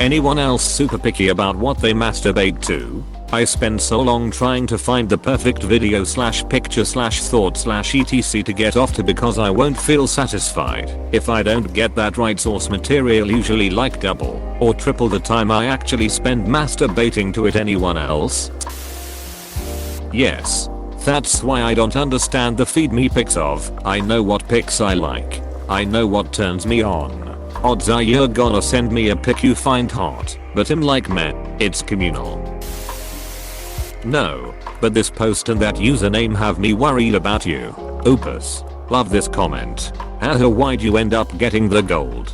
Anyone else super picky about what they masturbate to? I spend so long trying to find the perfect video slash picture slash thought slash etc to get off to because I won't feel satisfied if I don't get that right source material, usually like double or triple the time I actually spend masturbating to it. Anyone else? Yes. That's why I don't understand the feed me pics of. I know what pics I like. I know what turns me on. Odds are you're gonna send me a pic you find hot, but like meh, it's communal. No, but this post and that username have me worried about you. Opus. Love this comment. Haha, why'd you end up getting the gold?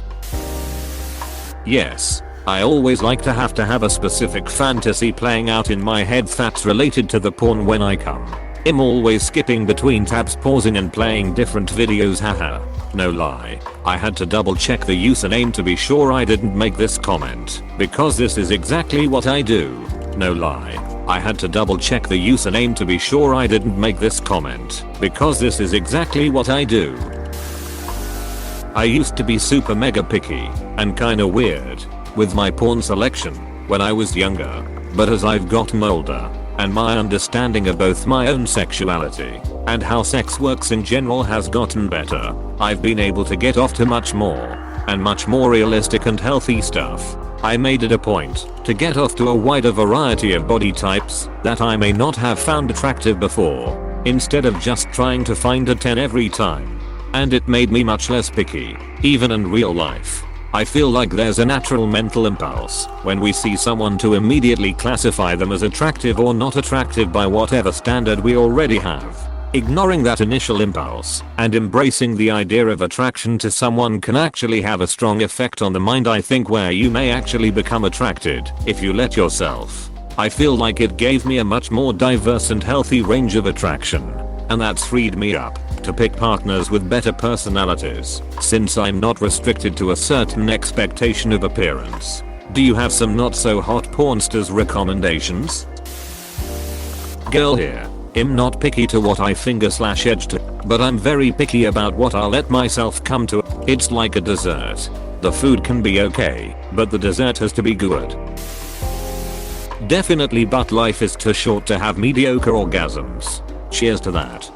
Yes. I always like to have a specific fantasy playing out in my head that's related to the porn when I come. I'm always skipping between tabs, pausing and playing different videos. Haha. No lie. I had to double check the username to be sure I didn't make this comment, because this is exactly what I do. No lie. I had to double check the username to be sure I didn't make this comment, because this is exactly what I do. I used to be super mega picky and kinda weird with my porn selection when I was younger, but as I've gotten older and my understanding of both my own sexuality and how sex works in general has gotten better, I've been able to get off to much more realistic and healthy stuff. I made it a point to get off to a wider variety of body types that I may not have found attractive before, instead of just trying to find a 10 every time. And it made me much less picky, even in real life. I feel like there's a natural mental impulse when we see someone to immediately classify them as attractive or not attractive by whatever standard we already have. Ignoring that initial impulse and embracing the idea of attraction to someone can actually have a strong effect on the mind, I think, where you may actually become attracted if you let yourself. I feel like it gave me a much more diverse and healthy range of attraction, and that's freed me up to pick partners with better personalities, since I'm not restricted to a certain expectation of appearance. Do you have some not so hot pornsters recommendations? Girl here. I'm not picky to what I finger slash edge to, but I'm very picky about what I'll let myself come to. It's like a dessert. The food can be okay, but the dessert has to be good. Definitely, but life is too short to have mediocre orgasms. Cheers to that.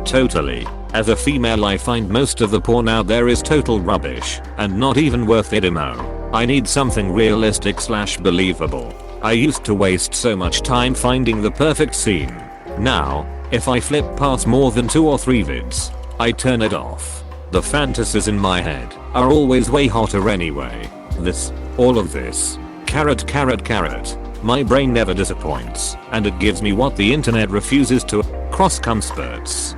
Totally. As a female, I find most of the porn out there is total rubbish and not even worth it. I need something realistic slash believable. I used to waste so much time finding the perfect scene. Now, if I flip past more than 2 or 3 vids, I turn it off. The fantasies in my head are always way hotter anyway. All of this. Carrot. My brain never disappoints, and it gives me what the internet refuses to. Cross-cum spurts.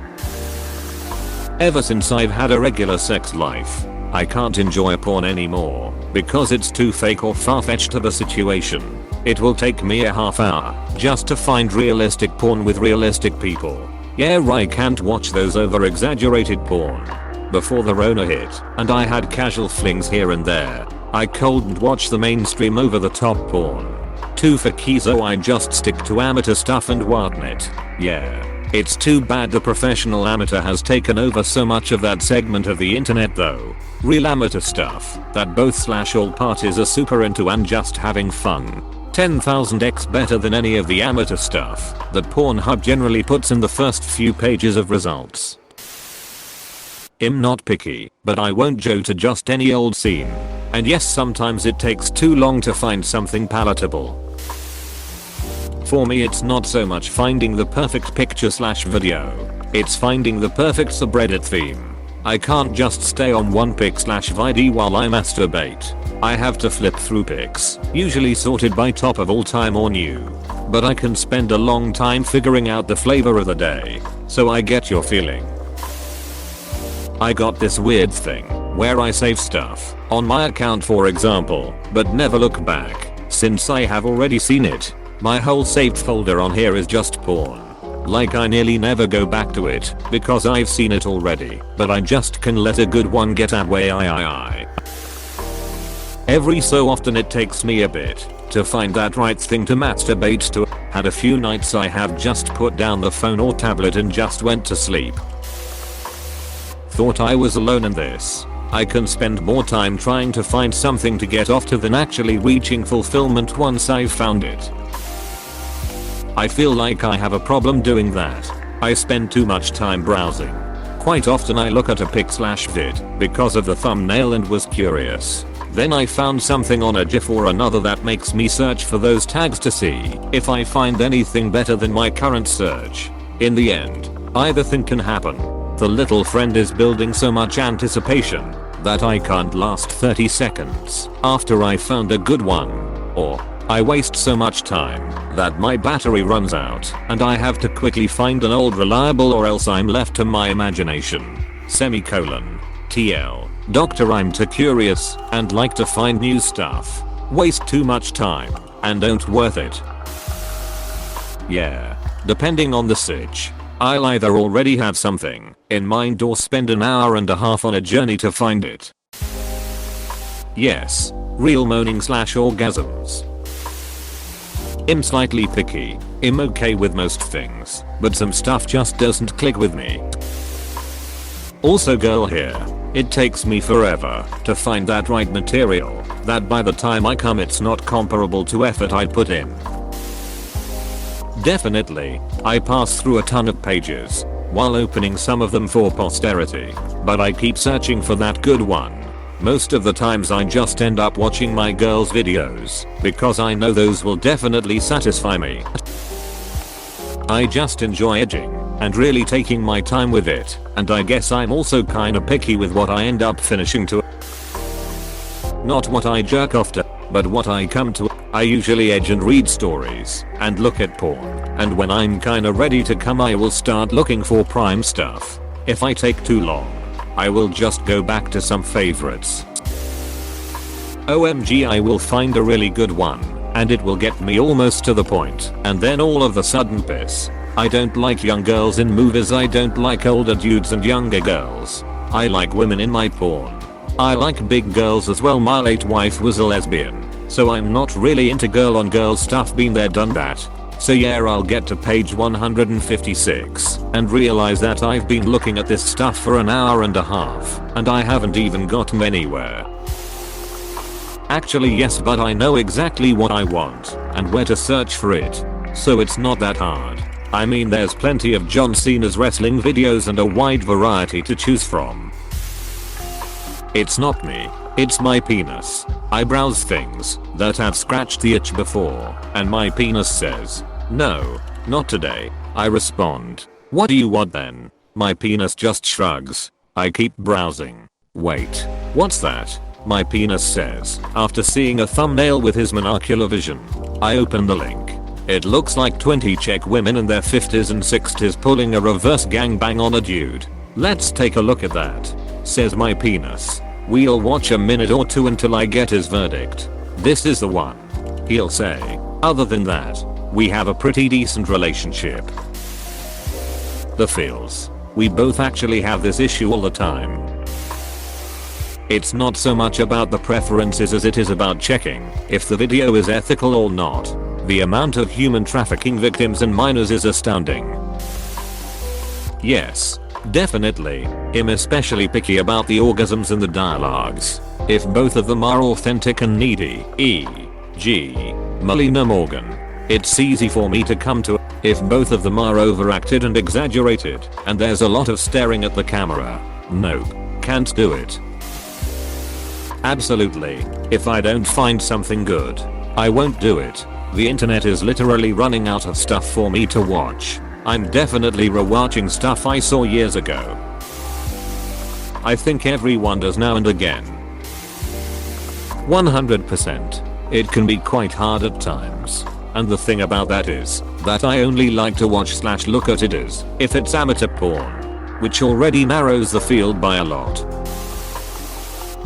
Ever since I've had a regular sex life, I can't enjoy porn anymore because it's too fake or far-fetched of a situation. It will take me a half hour just to find realistic porn with realistic people. Yeah, I can't watch those over-exaggerated porn. Before the Rona hit and I had casual flings here and there, I couldn't watch the mainstream over-the-top porn. Too faky, so I just stick to amateur stuff and whatnot. Yeah. It's too bad the professional amateur has taken over so much of that segment of the internet though. Real amateur stuff that both slash all parties are super into and just having fun. 10,000x better than any of the amateur stuff that Pornhub generally puts in the first few pages of results. I'm not picky, but I won't go to just any old scene. And yes, sometimes it takes too long to find something palatable. For me, it's not so much finding the perfect picture slash video, it's finding the perfect subreddit theme. I can't just stay on one pic slash vid while I masturbate. I have to flip through pics, usually sorted by top of all time or new. But I can spend a long time figuring out the flavor of the day, so I get your feeling. I got this weird thing where I save stuff on my account, for example, but never look back since I have already seen it. My whole saved folder on here is just porn. Like I nearly never go back to it because I've seen it already, but I just can let a good one get away. Every so often it takes me a bit to find that right thing to masturbate to. Had a few nights I have just put down the phone or tablet and just went to sleep. Thought I was alone in this. I can spend more time trying to find something to get off to than actually reaching fulfillment once I've found it. I feel like I have a problem doing that. I spend too much time browsing. Quite often I look at a pic/vid because of the thumbnail and was curious. Then I found something on a GIF or another that makes me search for those tags to see if I find anything better than my current search. In the end, either thing can happen. The little friend is building so much anticipation that I can't last 30 seconds after I found a good one. Or I waste so much time that my battery runs out and I have to quickly find an old reliable or else I'm left to my imagination. Semicolon. TL. Doctor, I'm too curious and like to find new stuff. Waste too much time and don't worth it. Yeah. Depending on the sitch. I'll either already have something in mind or spend an hour and a half on a journey to find it. Yes. Real moaning/orgasms. I'm slightly picky. I'm okay with most things, but some stuff just doesn't click with me. Also girl here. It takes me forever to find that right material that by the time I come it's not comparable to effort I put in. Definitely, I pass through a ton of pages while opening some of them for posterity, but I keep searching for that good one. Most of the times I just end up watching my girl's videos because I know those will definitely satisfy me. I just enjoy edging and really taking my time with it, and I guess I'm also kinda picky with what I end up finishing to. Not what I jerk off to, but what I come to. I usually edge and read stories and look at porn, and when I'm kinda ready to come I will start looking for prime stuff. If I take too long, I will just go back to some favorites. OMG, I will find a really good one and it will get me almost to the point and then all of a sudden piss. I don't like young girls in movies, I don't like older dudes and younger girls. I like women in my porn. I like big girls as well. My late wife was a lesbian, so I'm not really into girl on girl stuff, been there done that. So yeah, I'll get to page 156 and realize that I've been looking at this stuff for an hour and a half and I haven't even gotten anywhere. Actually yes, but I know exactly what I want and where to search for it, so it's not that hard. I mean, there's plenty of John Cena's wrestling videos and a wide variety to choose from. It's not me, it's my penis. I browse things that have scratched the itch before and my penis says, no, not today. I respond, what do you want then? My penis just shrugs. I keep browsing. Wait, what's that? My penis says, after seeing a thumbnail with his monocular vision. I open the link. It looks like 20 Czech women in their 50s and 60s pulling a reverse gangbang on a dude. Let's take a look at that, says my penis. We'll watch a minute or two until I get his verdict. This is the one. He'll say. Other than that, we have a pretty decent relationship. The feels. We both actually have this issue all the time. It's not so much about the preferences as it is about checking if the video is ethical or not. The amount of human trafficking victims and minors is astounding. Yes, definitely. I'm especially picky about the orgasms and the dialogues. If both of them are authentic and needy, e.g. Melina Morgan, it's easy for me to come to. If both of them are overacted and exaggerated, and there's a lot of staring at the camera, nope, can't do it. Absolutely. If I don't find something good, I won't do it. The internet is literally running out of stuff for me to watch. I'm definitely rewatching stuff I saw years ago. I think everyone does now and again. 100%. It can be quite hard at times. And the thing about that is that I only like to watch/look at it as if it's amateur porn, which already narrows the field by a lot.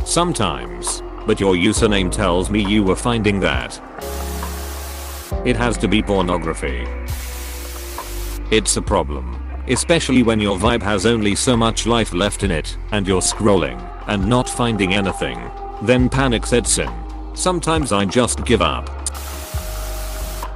Sometimes, but your username tells me you were finding that. It has to be pornography. It's a problem, especially when your vibe has only so much life left in it and you're scrolling and not finding anything. Then panic sets in. Sometimes I just give up.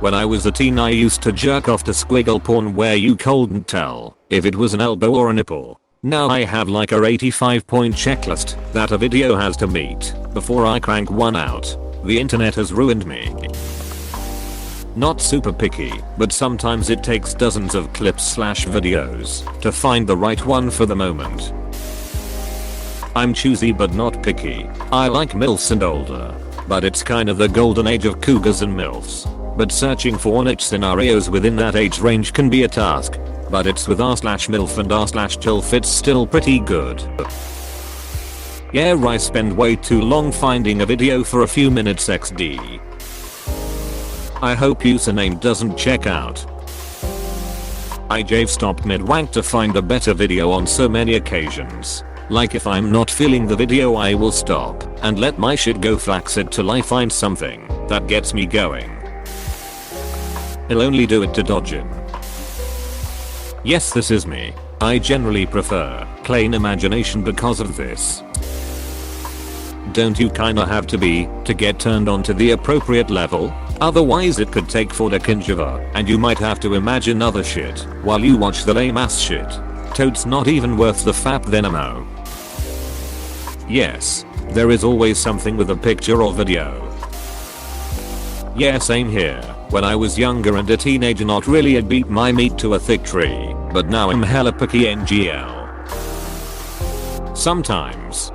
When I was a teen I used to jerk off to squiggle porn where you couldn't tell if it was an elbow or a nipple. Now I have like a 85-point checklist that a video has to meet before I crank one out. The internet has ruined me. Not super picky, but sometimes it takes dozens of clips/videos to find the right one for the moment. I'm choosy but not picky. I like MILFs and older, but it's kind of the golden age of cougars and MILFs. But searching for niche scenarios within that age range can be a task. But it's with r/MILF and r/TILF it's still pretty good. Yeah, I spend way too long finding a video for a few minutes XD. I hope username doesn't check out. I've stopped mid-wank to find a better video on so many occasions. Like if I'm not feeling the video I will stop and let my shit go flax it till I find something that gets me going. I'll only do it to dodge him. Yes, this is me. I generally prefer plain imagination because of this. Don't you kinda have to be to get turned on to the appropriate level? Otherwise it could take for the Kinjava and you might have to imagine other shit while you watch the lame ass shit. Totes not even worth the fap then ammo. Yes, there is always something with a picture or video. Yeah, same here. When I was younger and a teenager not really I'd beat my meat to a thick tree, but now I'm hella picky NGL. Sometimes.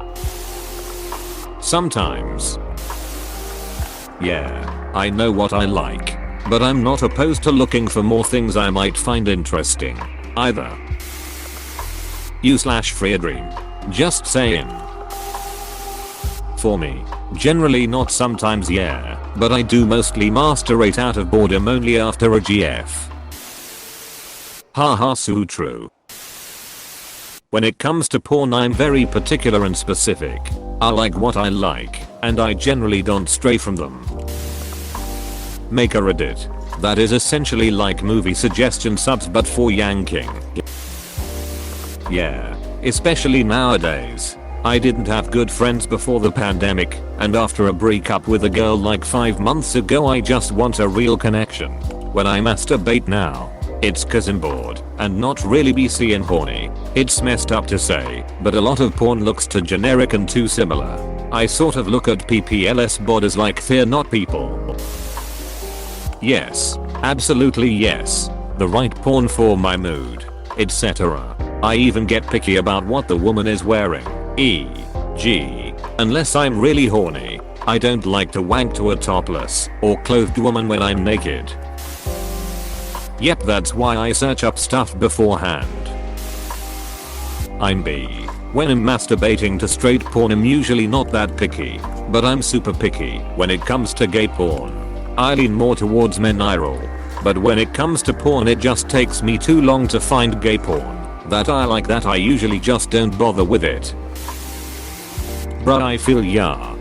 Yeah, I know what I like, but I'm not opposed to looking for more things I might find interesting, either. You/free a dream. Just saying. For me, generally not sometimes yeah, but I do mostly masturbate out of boredom only after a GF. Haha, so true. When it comes to porn I'm very particular and specific. I like what I like, and I generally don't stray from them. Make a Reddit. That is essentially like movie suggestion subs but for yanking. Yeah, especially nowadays. I didn't have good friends before the pandemic, and after a breakup with a girl like 5 months ago I just want a real connection. When I masturbate now, it's cause I'm bored and not really busy and horny. It's messed up to say, but a lot of porn looks too generic and too similar. I sort of look at PPLS bodies like they're not people. Yes, absolutely yes. The right porn for my mood, etc. I even get picky about what the woman is wearing. E.g. unless I'm really horny, I don't like to wank to a topless or clothed woman when I'm naked. Yep, that's why I search up stuff beforehand. I'm B. When I'm masturbating to straight porn I'm usually not that picky, but I'm super picky when it comes to gay porn. I lean more towards men IRL, but when it comes to porn it just takes me too long to find gay porn that I like that I usually just don't bother with it. Bruh, I feel ya.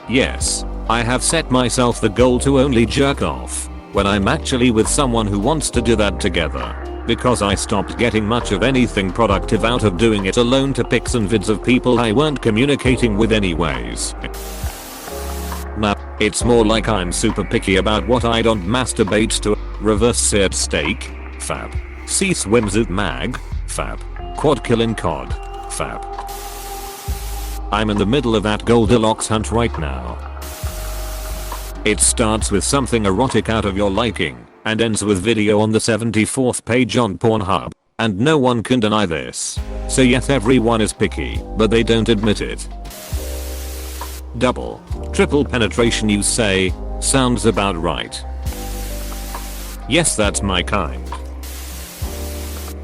Yes, I have set myself the goal to only jerk off when I'm actually with someone who wants to do that together, because I stopped getting much of anything productive out of doing it alone to pics and vids of people I weren't communicating with anyways. Nah, it's more like I'm super picky about what I don't masturbate to. Reverse seared steak, fab. Sea swims with mag, fab. Quad killing cod, fab. I'm in the middle of that Goldilocks hunt right now. It starts with something erotic out of your liking and ends with video on the 74th page on Pornhub, and no one can deny this. So yes, everyone is picky, but they don't admit it. Double, triple penetration you say? Sounds about right. Yes, that's my kind.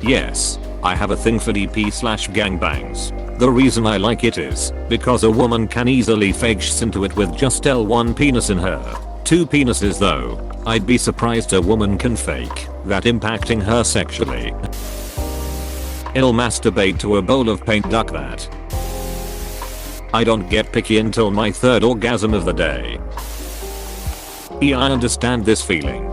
Yes, I have a thing for DP/gangbangs. The reason I like it is because a woman can easily fake into it with just L1 penis in her. 2 penises though, I'd be surprised a woman can fake that impacting her sexually. I'll masturbate to a bowl of paint duck that. I don't get picky until my 3rd orgasm of the day. Yeah, I understand this feeling.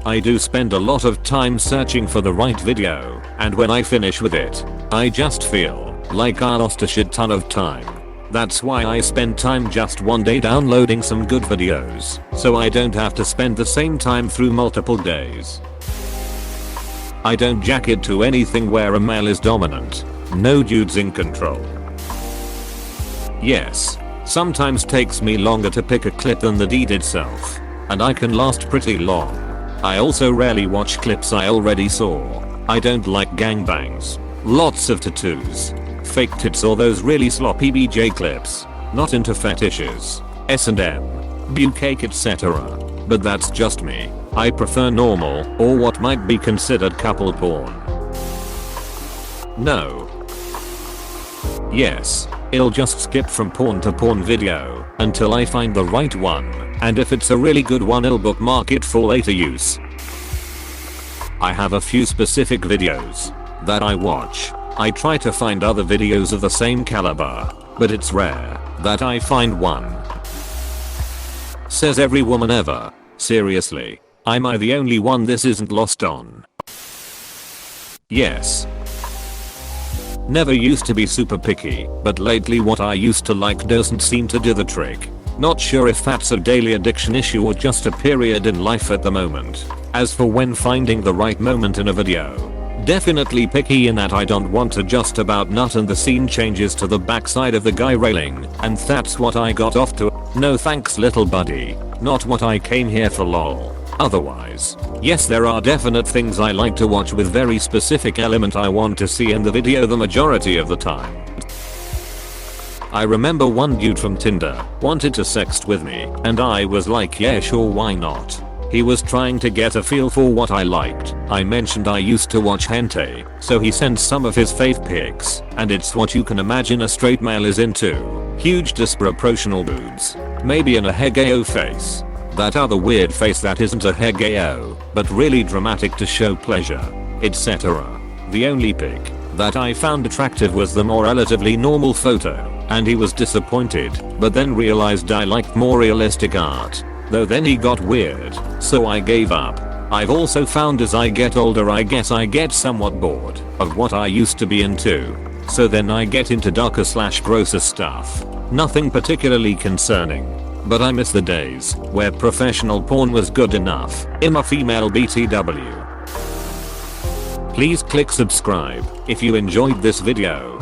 I do spend a lot of time searching for the right video, and when I finish with it, I just feel like I lost a shit ton of time. That's why I spend time just one day downloading some good videos, so I don't have to spend the same time through multiple days. I don't jack it to anything where a male is dominant. No dudes in control. Yes. Sometimes takes me longer to pick a clip than the deed itself. And I can last pretty long. I also rarely watch clips I already saw. I don't like gangbangs. Lots of tattoos. Fake tits or those really sloppy BJ clips. Not into fetishes. S&M. Bukkake etc. But that's just me. I prefer normal or what might be considered couple porn. No. Yes. I'll just skip from porn to porn video until I find the right one, and if it's a really good one I'll bookmark it for later use. I have a few specific videos that I watch. I try to find other videos of the same caliber, but it's rare that I find one. Says every woman ever. Seriously, am I the only one this isn't lost on? Yes. Never used to be super picky, but lately what I used to like doesn't seem to do the trick. Not sure if that's a daily addiction issue or just a period in life at the moment. As for when finding the right moment in a video, definitely picky in that I don't want to just about nut and the scene changes to the backside of the guy railing, and that's what I got off to. No thanks little buddy, not what I came here for lol. Otherwise, yes there are definite things I like to watch with very specific element I want to see in the video the majority of the time. I remember one dude from Tinder wanted to sext with me and I was like yeah sure why not. He was trying to get a feel for what I liked. I mentioned I used to watch hentai, so he sent some of his fave pics, and it's what you can imagine a straight male is into. Huge disproportional boobs. Maybe in a hegeo face. That other weird face that isn't a hegeo, but really dramatic to show pleasure, etc. The only pic that I found attractive was the more relatively normal photo, and he was disappointed, but then realized I liked more realistic art. Though then he got weird, so I gave up. I've also found as I get older I guess I get somewhat bored of what I used to be into. So then I get into darker / grosser stuff. Nothing particularly concerning. But I miss the days where professional porn was good enough. I'm a female BTW. Please click subscribe if you enjoyed this video.